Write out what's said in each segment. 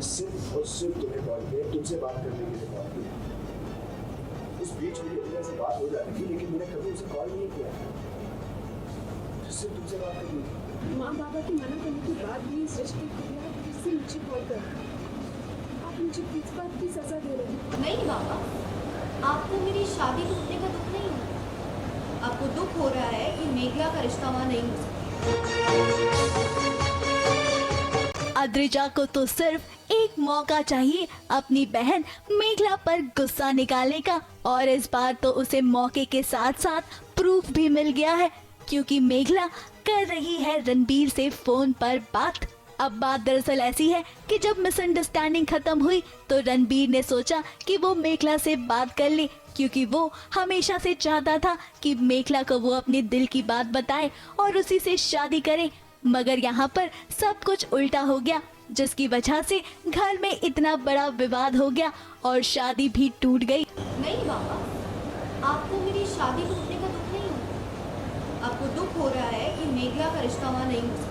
सिर्फ और सिर्फ तुम्हें कॉल किया, तुमसे बात करने के लिए कॉल किया। उस बीच मेरी अपने से बात हो जाती थी, लेकिन मैंने कभी उसे कॉल नहीं किया, सिर्फ तुमसे बात करनी थी। माँ बाबा के मना करने के बाद भी इस रिश्ते को यार फिर से मुझे कॉल कर, आप मुझे किस बात की सजा दे रहे हैं? नहीं बाबा, आपको मेरी शादी टूटने का दुख नहीं है। आपको दुख हो रहा है कि मेघला का रिश्ता वहाँ नहीं हो सकता। अद्रिजा को तो सिर्फ एक मौका चाहिए अपनी बहन मेघला पर गुस्सा निकालने का, और इस बार तो उसे मौके के साथ साथ प्रूफ भी मिल गया है, क्योंकि मेघला कर रही है रणबीर से फोन पर बात। अब बात दरअसल ऐसी है कि जब मिसअंडरस्टैंडिंग खत्म हुई तो रणबीर ने सोचा कि वो मेघला से बात कर ले, क्योंकि वो हमेशा से चाहता था कि मेघला को वो अपने दिल की बात बताए और उसी से शादी करे। मगर यहाँ पर सब कुछ उल्टा हो गया, जिसकी वजह से घर में इतना बड़ा विवाद हो गया और शादी भी टूट गई। नहीं बाबा, आपको मेरी शादी टूटने का दुख नहीं है। आपको दुख हो रहा है कि मेघला का रिश्ता वहाँ नहीं हो सकता।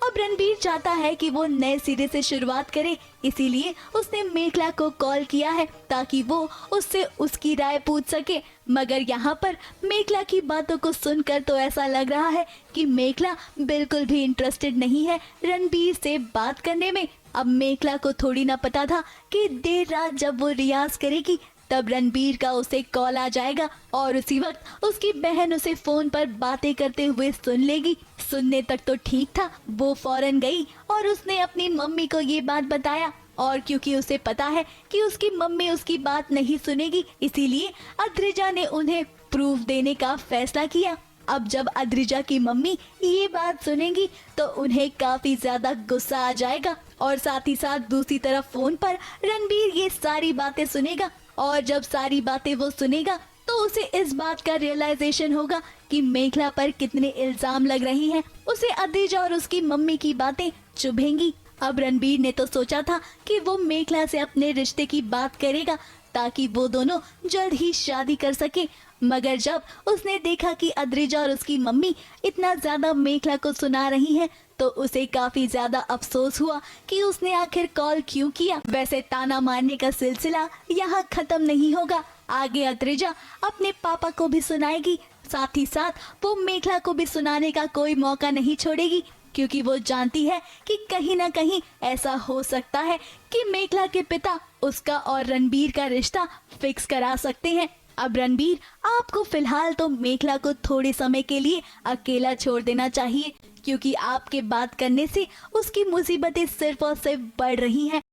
अब रणबीर चाहता है कि वो नए सिरे से शुरुआत करे, इसीलिए उसने मेघला को कॉल किया है ताकि वो उससे उसकी राय पूछ सके। मगर यहाँ पर मेघला की बातों को सुनकर तो ऐसा लग रहा है कि मेघला बिल्कुल भी इंटरेस्टेड नहीं है रणबीर से बात करने में। अब मेघला को थोड़ी ना पता था कि देर रात जब वो रियाज करेगी तब रणबीर का उसे कॉल आ जाएगा और उसी वक्त उसकी बहन उसे फोन पर बातें करते हुए सुन लेगी। सुनने तक तो ठीक था, वो फौरन गई और उसने अपनी मम्मी को ये बात बताया, और क्योंकि उसे पता है कि उसकी मम्मी उसकी बात नहीं सुनेगी, इसीलिए अद्रिजा ने उन्हें प्रूफ देने का फैसला किया। अब जब अद्रिजा की मम्मी ये बात सुनेंगी तो उन्हें काफी ज्यादा गुस्सा आ जाएगा, और साथ ही साथ दूसरी तरफ फोन पर रणबीर ये सारी बातें सुनेगा, और जब सारी बातें वो सुनेगा तो उसे इस बात का रियलाइजेशन होगा कि मेघला पर कितने इल्जाम लग रही हैं। उसे अद्रिजा और उसकी मम्मी की बातें चुभेंगी। अब रणबीर ने तो सोचा था कि वो मेघला से अपने रिश्ते की बात करेगा ताकि वो दोनों जल्द ही शादी कर सके, मगर जब उसने देखा कि अद्रिजा और उसकी मम्मी इतना ज्यादा मेघला को सुना रही हैं तो उसे काफी ज्यादा अफसोस हुआ कि उसने आखिर कॉल क्यों किया। वैसे ताना मारने का सिलसिला यहाँ खत्म नहीं होगा, आगे अद्रिजा अपने पापा को भी सुनाएगी, साथ ही साथ वो मेघला को भी सुनाने का कोई मौका नहीं छोड़ेगी, क्योंकि वो जानती है कि कहीं ना कहीं ऐसा हो सकता है कि मेघला के पिता उसका और रणबीर का रिश्ता फिक्स करा सकते हैं। अब रणबीर आपको फिलहाल तो मेघला को थोड़े समय के लिए अकेला छोड़ देना चाहिए, क्योंकि आपके बात करने से उसकी मुसीबतें सिर्फ और सिर्फ बढ़ रही हैं।